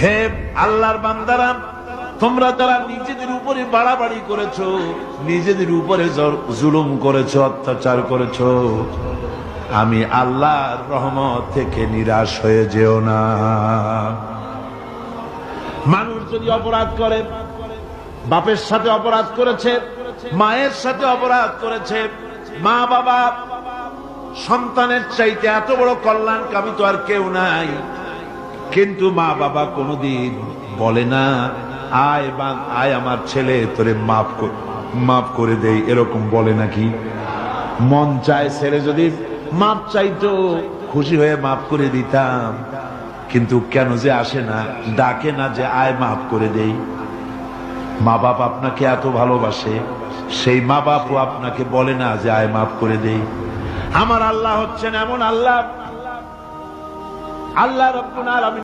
হে আল্লাহর বান্দারা, তোমরা যারা নিজেদের উপরে বাড়াবাড়ি করেছো, নিজেদের উপরে জুলুম করেছো, অত্যাচার করেছো, আমি আল্লাহর রহমত থেকে নিরাশ হয়ে যেও না। মানুষ যদি অপরাধ করে, বাপের সাথে অপরাধ করেছে, মায়ের সাথে অপরাধ করেছে, মা বাবা সন্তানের চাইতে এত বড় কল্যাণকামী তো আর কেউ নাই, কিন্তু মা বাবা কোনোদিন বলে না আয় আমার ছেলে তোরে মাফ করে দেই, এরকম বলে নাকি? মন চায় ছেলে যদি মাপ চাইতো, খুশি হয়ে মাফ করে দিতাম, কিন্তু কেন যে আসে না, ডাকে না যে আয় মাফ করে দেই। মা বাপ আপনাকে এত ভালোবাসে, সেই মা বাপও আপনাকে বলে না যে আয় মাফ করে দেই। আমার আল্লাহ হচ্ছেন এমন আল্লাহ, আল্লাহ রাব্বুল আলামিন